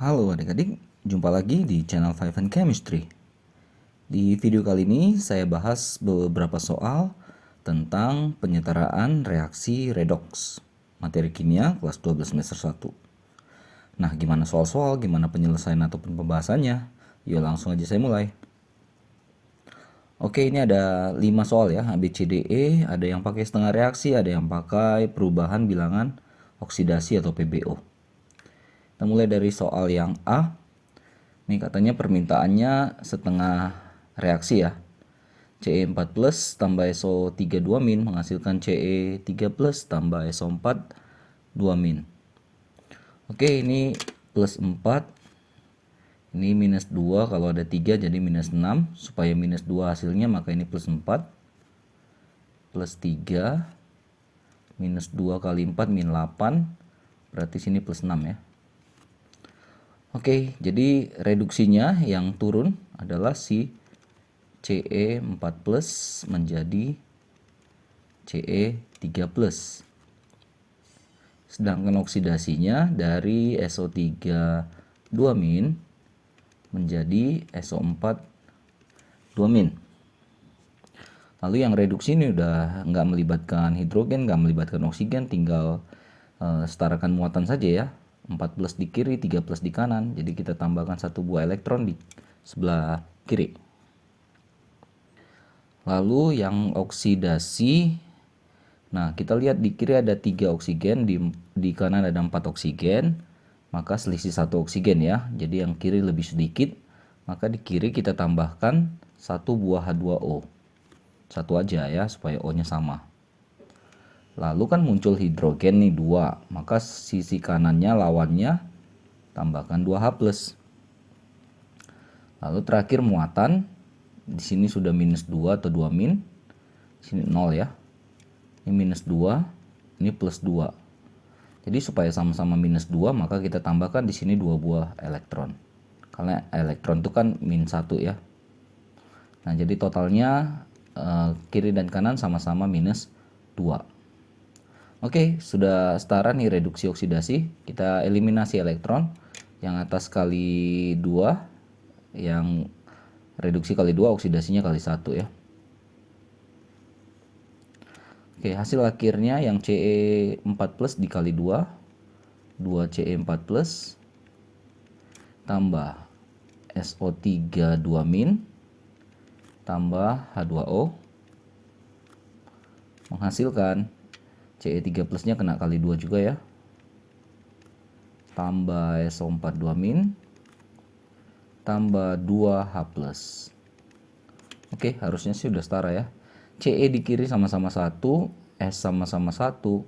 Halo adik-adik, jumpa lagi di channel Five and Chemistry. Di video kali ini saya bahas beberapa soal tentang penyetaraan reaksi redox, materi kimia kelas 12 semester 1. Nah, gimana soal-soal, gimana penyelesaian ataupun pembahasannya? Yuk langsung aja saya mulai. Oke, ini ada 5 soal ya, A, B, C, D, E, ada yang pakai setengah reaksi, ada yang pakai perubahan bilangan oksidasi atau PBO. Kita mulai dari soal yang A. Ini katanya permintaannya setengah reaksi ya. Ce4 plus tambah SO3 2 min menghasilkan Ce3 plus tambah SO4 2 min. Oke, ini plus 4. Ini minus 2, kalau ada 3 jadi minus 6. Supaya minus 2 hasilnya maka ini plus 4. Plus 3. Minus 2 kali 4 min 8. Berarti sini plus 6 ya. Oke, jadi reduksinya yang turun adalah si Ce4 plus menjadi Ce3 plus. Sedangkan oksidasinya dari SO3 2 min menjadi SO4 2 min. Lalu yang reduksi ini udah nggak melibatkan hidrogen, nggak melibatkan oksigen, tinggal setarakan muatan saja ya. 4 plus di kiri, 3 plus di kanan. Jadi kita tambahkan satu buah elektron di sebelah kiri. Lalu yang oksidasi, nah kita lihat di kiri ada 3 oksigen, di kanan ada 4 oksigen, maka selisih 1 oksigen ya. Jadi yang kiri lebih sedikit, maka di kiri kita tambahkan satu buah H2O. Satu aja ya supaya O-nya sama. Lalu kan muncul hidrogen nih 2, maka sisi kanannya lawannya tambahkan 2H+. Lalu terakhir muatan, di sini sudah minus 2 atau 2 min. Sini 0 ya. Ini minus 2, ini plus 2. Jadi supaya sama-sama minus 2, maka kita tambahkan di sini 2 buah elektron. Karena elektron itu kan min 1 ya. Nah, jadi totalnya kiri dan kanan sama-sama minus 2. Oke, sudah setara nih reduksi oksidasi. Kita eliminasi elektron. Yang atas kali 2, yang reduksi kali 2, oksidasinya kali 1 ya. Oke, hasil akhirnya yang Ce4 plus dikali 2, 2Ce4 plus tambah SO3 2 min tambah H2O menghasilkan Ce3 plusnya kena kali 2 juga ya, tambah SO4 2 min tambah 2H plus. Oke, harusnya sih udah setara ya. Ce di kiri sama-sama 1, S sama-sama 1,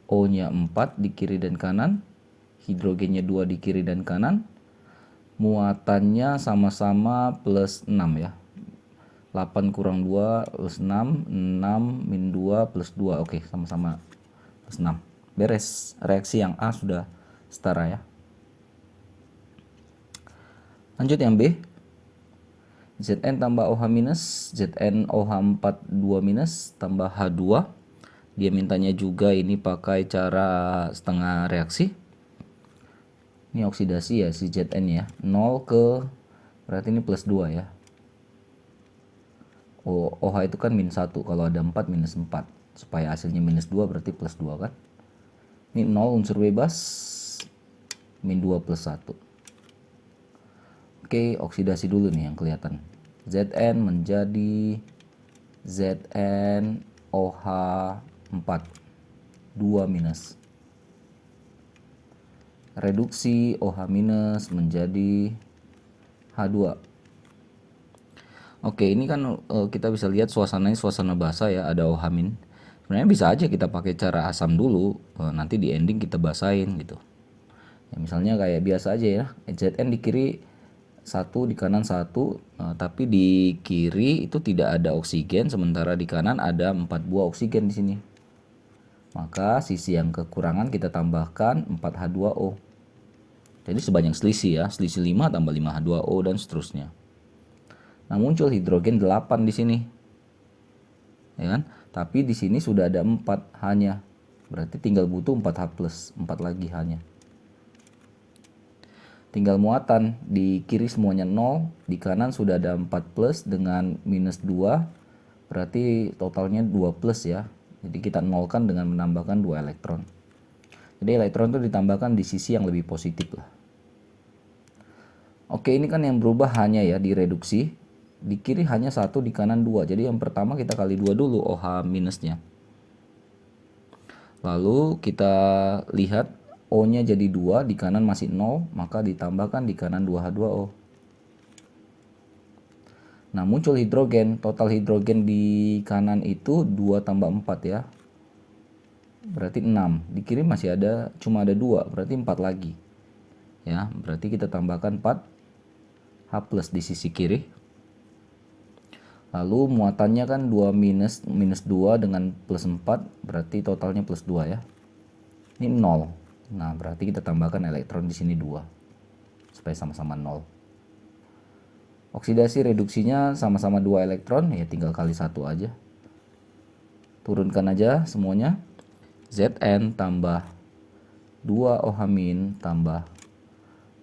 O nya 4 di kiri dan kanan, hidrogennya 2 di kiri dan kanan, muatannya sama-sama plus 6 ya. 8 kurang 2 plus 6, 6 min 2 plus 2. Oke, sama-sama plus 6. Beres, reaksi yang A sudah setara ya. Lanjut yang B. Zn tambah OH minus, Zn OH4 2 minus tambah H2. Dia mintanya juga ini pakai cara setengah reaksi. Ini oksidasi ya si Zn ya. 0 ke, berarti ini plus 2 ya. OH itu kan minus 1, kalau ada 4 minus 4. Supaya hasilnya minus 2 berarti plus 2 kan. Ini 0 unsur bebas, min 2 plus 1. Oke, oksidasi dulu nih yang kelihatan. Zn menjadi ZnOH4 2 minus. Reduksi OH minus menjadi H2. Oke, ini kan kita bisa lihat suasananya suasana basah ya, ada OH min. Sebenarnya bisa aja kita pakai cara asam dulu, nanti di ending kita basahin gitu. Ya, misalnya kayak biasa aja ya, Zn di kiri 1, di kanan 1, tapi di kiri itu tidak ada oksigen, sementara di kanan ada 4 buah oksigen di sini. Maka sisi yang kekurangan kita tambahkan 4H2O. Jadi sebanyak selisih ya, selisih 5 tambah 5H2O dan seterusnya. Nah, muncul hidrogen 8 di sini. Ya kan? Tapi di sini sudah ada 4 hanya. Berarti tinggal butuh 4H+, 4 lagi hanya. Tinggal muatan, di kiri semuanya 0, di kanan sudah ada 4 plus dengan minus 2, berarti totalnya 2 plus ya. Jadi kita nolkan dengan menambahkan 2 elektron. Jadi elektron itu ditambahkan di sisi yang lebih positif lah. Oke, ini kan yang berubah hanya ya direduksi. Di kiri hanya 1, di kanan 2. Jadi yang pertama kita kali 2 dulu OH minusnya. Lalu kita lihat O-nya jadi 2, di kanan masih 0, maka ditambahkan di kanan 2H2O. Nah, muncul hidrogen. Total hidrogen di kanan itu 2 tambah 4 ya. Berarti 6. Di kiri masih ada, cuma ada 2, berarti 4 lagi. Ya, berarti kita tambahkan 4 H plus di sisi kiri. Lalu muatannya kan 2 minus 2 dengan plus 4, berarti totalnya plus 2 ya. Ini 0. Nah, berarti kita tambahkan elektron di sini 2 supaya sama-sama 0. Oksidasi reduksinya sama-sama 2 elektron, ya tinggal kali 1 aja. Turunkan aja semuanya. Zn tambah 2OH- tambah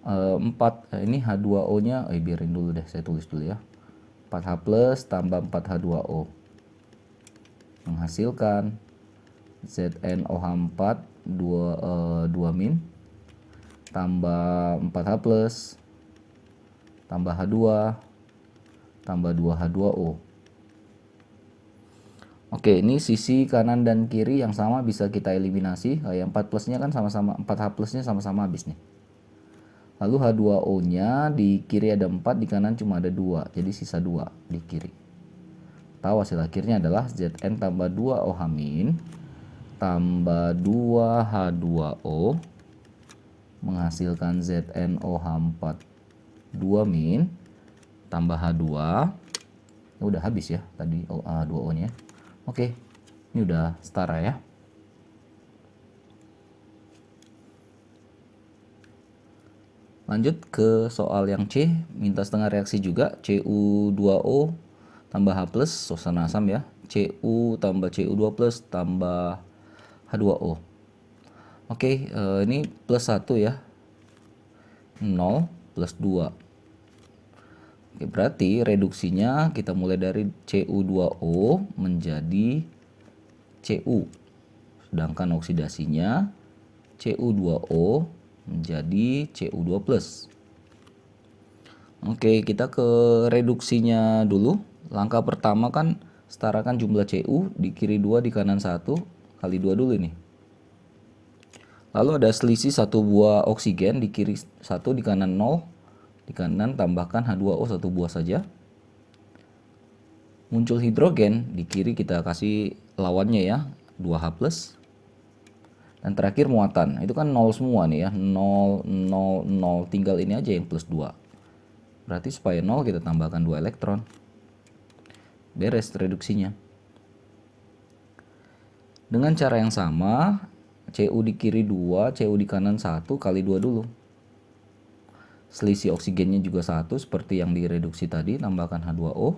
4, ini H2O-nya, biarin dulu deh, saya tulis dulu ya. 4H plus tambah 4H2O menghasilkan ZnOH4 2 tambah 4H plus tambah H2 tambah 2H2O. Oke, ini sisi kanan dan kiri yang sama bisa kita eliminasi. Yang 4 plusnya kan sama-sama, 4H plusnya sama-sama habis nih. Lalu H2O-nya di kiri ada 4, di kanan cuma ada 2. Jadi sisa 2 di kiri. Tahu hasil akhirnya adalah Zn tambah 2OH- tambah 2H2O menghasilkan ZnOH4 2- tambah H2. Udah habis ya tadi H2O-nya. Oke, ini udah setara ya. Lanjut ke soal yang C, minta setengah reaksi juga, Cu2O tambah H plus, suasana asam ya, Cu tambah Cu2 plus tambah H2O. Oke, ini plus 1 ya, 0 plus 2. Oke, berarti reduksinya kita mulai dari Cu2O menjadi Cu, sedangkan oksidasinya Cu2O menjadi Cu2 plus. Oke, kita ke reduksinya dulu. Langkah pertama kan setarakan jumlah Cu, di kiri 2, di kanan 1, kali 2 dulu ini. Lalu ada selisih 1 buah oksigen, di kiri 1, di kanan 0, di kanan tambahkan H2O 1 buah saja. Muncul hidrogen, di kiri kita kasih lawannya ya, 2H plus. Dan terakhir muatan, itu kan 0 semua nih ya, 0, 0, 0, tinggal ini aja yang plus 2. Berarti supaya 0 kita tambahkan 2 elektron. Beres reduksinya. Dengan cara yang sama, Cu di kiri 2, Cu di kanan 1, kali 2 dulu. Selisih oksigennya juga 1, seperti yang direduksi tadi, tambahkan H2O.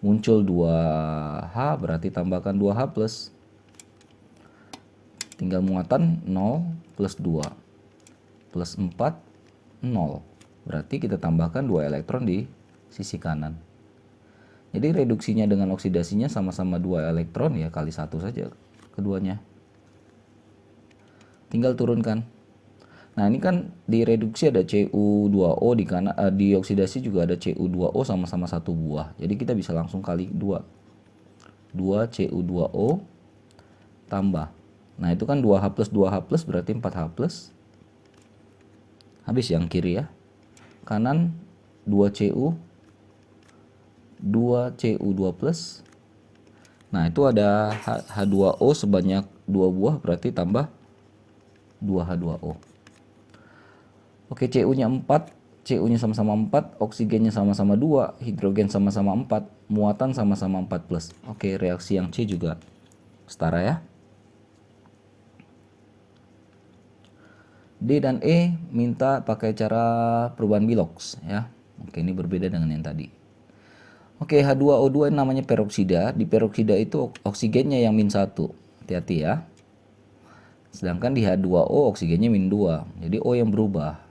Muncul 2H, berarti tambahkan 2H plus. Tinggal muatan 0 plus 2 plus 4, 0. Berarti kita tambahkan 2 elektron di sisi kanan. Jadi reduksinya dengan oksidasinya sama-sama 2 elektron ya, kali 1 saja keduanya. Tinggal turunkan. Nah, ini kan direduksi ada Cu2O di kanan, di oksidasi juga ada Cu2O sama-sama 1 buah. Jadi kita bisa langsung kali 2. 2 Cu2O tambah. Nah, itu kan 2H plus 2H plus berarti 4H plus. Habis yang kiri ya. Kanan 2Cu 2Cu2 plus. Nah, itu ada H2O sebanyak 2 buah, berarti tambah 2H2O. Oke, Cu-nya 4, Cu-nya sama-sama 4, oksigennya sama-sama 2, hidrogen sama-sama 4, muatan sama-sama 4 plus. Oke, reaksi yang C juga setara ya. D dan E minta pakai cara perubahan Bilox ya. Oke, ini berbeda dengan yang tadi. Oke, H2O2 namanya peroksida. Di peroksida itu oksigennya yang -1. Hati-hati ya. Sedangkan di H2O oksigennya -2. Jadi O yang berubah.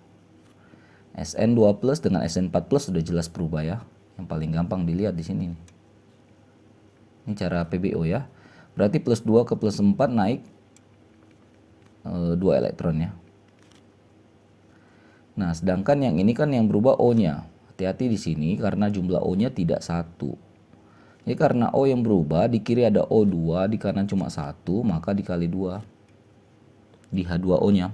SN2 plus dengan SN4 plus sudah jelas berubah ya. Yang paling gampang dilihat di sini. Ini cara PBO ya. Berarti plus 2 ke plus 4 naik 2 elektron ya. Nah, sedangkan yang ini kan yang berubah O-nya. Hati-hati di sini karena jumlah O-nya tidak satu. Jadi karena O yang berubah, di kiri ada O2, di kanan cuma 1, maka dikali 2 di H2O-nya.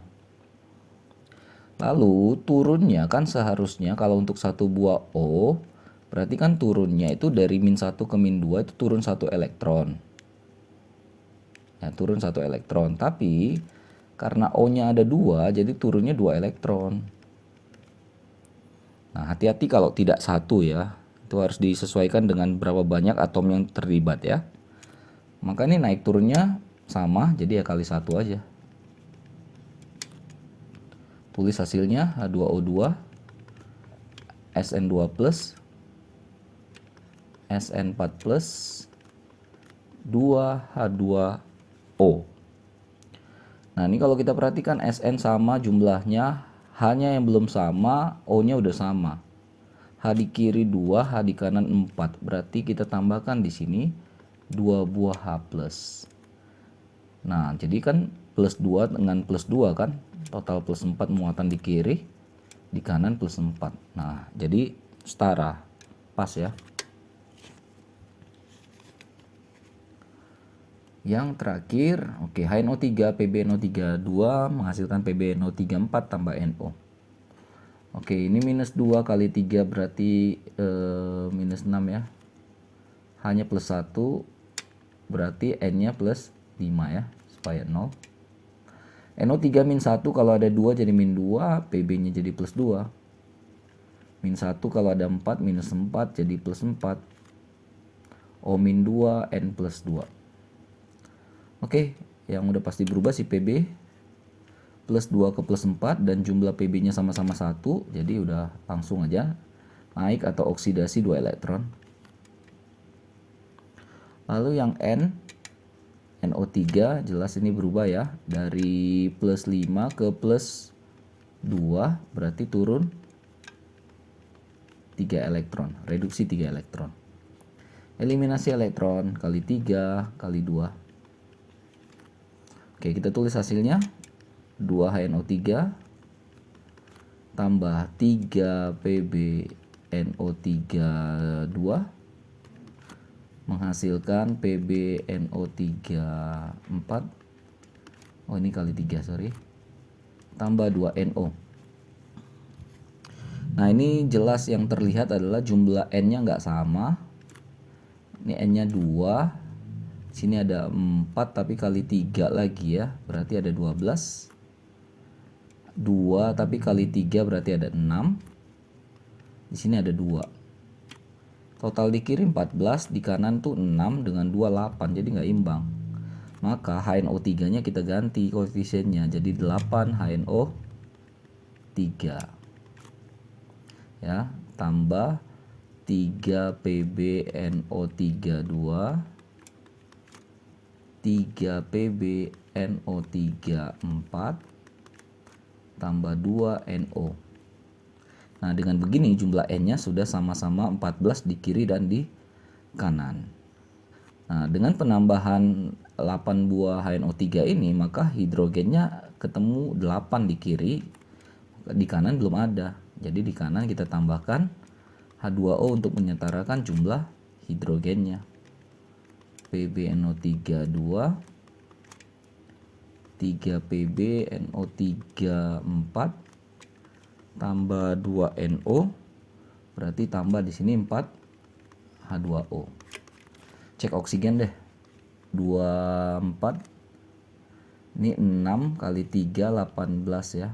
Lalu turunnya kan seharusnya kalau untuk satu buah O, berarti kan turunnya itu dari min 1 ke min 2 itu turun 1 elektron. Ya, turun 1 elektron. Tapi karena O-nya ada 2, jadi turunnya 2 elektron. Nah, hati-hati kalau tidak satu ya. Itu harus disesuaikan dengan berapa banyak atom yang terlibat ya. Maka ini naik turunnya sama, jadi ya kali 1 aja. Tulis hasilnya H2O2, SN2 plus, SN4 plus, 2H2O. Nah, ini kalau kita perhatikan SN sama jumlahnya, hanya yang belum sama, O-nya udah sama. H di kiri 2, H di kanan 4. Berarti kita tambahkan di sini 2 buah H plus. Nah, jadi kan plus 2 dengan plus 2 kan, total plus 4 muatan di kiri, di kanan plus 4. Nah, jadi setara, pas ya. Yang terakhir, oke, HNO3 PbNO3 2 menghasilkan PbNO3 4 tambah NO. Oke, ini minus 2 kali 3 berarti minus 6 ya. Hanya plus 1 berarti N-nya plus 5 ya, supaya 0. NO3 min 1 kalau ada 2 jadi min 2, PB-nya jadi plus 2. Min 1 kalau ada 4, minus 4 jadi plus 4. O min 2, N plus 2. Oke, yang udah pasti berubah si PB. Plus 2 ke plus 4 dan jumlah PB-nya sama-sama 1, jadi udah langsung aja naik atau oksidasi 2 elektron. Lalu yang N, NO3 jelas ini berubah ya, dari plus 5 ke plus 2 berarti turun 3 elektron, reduksi 3 elektron. Eliminasi elektron kali 3 kali 2. Oke, kita tulis hasilnya 2HNO3 tambah 3 PbNO3 2 menghasilkan PbNO3 4. Oh, ini kali 3, sorry. Tambah 2NO. Nah, ini jelas yang terlihat adalah jumlah N-nya nggak sama. Ini N-nya 2. Sini ada 4 tapi kali 3 lagi ya, berarti ada 12. 2 tapi kali 3 berarti ada 6. Di sini ada 2. Total di kiri 14, di kanan tuh 6 dengan 2 8, jadi nggak imbang. Maka HNO3 nya kita ganti koefisiennya jadi 8 HNO3 ya, tambah 3 PbNO3 2, 3 PbNO3 4 tambah 2 NO. Nah, dengan begini jumlah N-nya sudah sama-sama 14 di kiri dan di kanan. Nah, dengan penambahan 8 buah HNO3 ini, maka hidrogennya ketemu 8 di kiri, di kanan belum ada. Jadi di kanan kita tambahkan H2O untuk menyetarakan jumlah hidrogennya. PbNO3 2, 3 PbNO3 4 tambah 2 NO, berarti tambah di sini 4 H2O. Cek oksigen deh. 24, ini 6 kali 3 18 ya,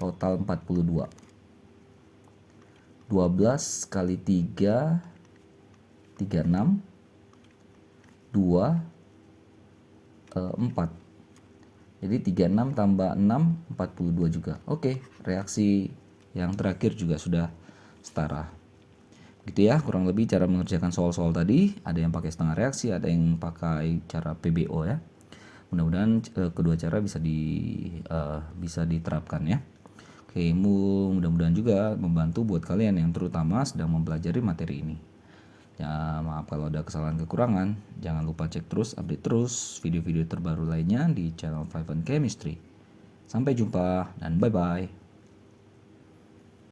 total 42. 12 kali 3 36, 2 4. Jadi 36 tambah 6 42 juga. Oke, reaksi yang terakhir juga sudah setara. Gitu ya, kurang lebih cara mengerjakan soal-soal tadi. Ada yang pakai setengah reaksi, ada yang pakai cara PBO ya. Mudah-mudahan kedua cara bisa diterapkan ya. Oke, mudah-mudahan juga membantu buat kalian yang terutama sedang mempelajari materi ini. Ya, maaf kalau ada kesalahan kekurangan. Jangan lupa cek terus, update terus video-video terbaru lainnya di channel Five Chemistry. Sampai jumpa dan bye-bye.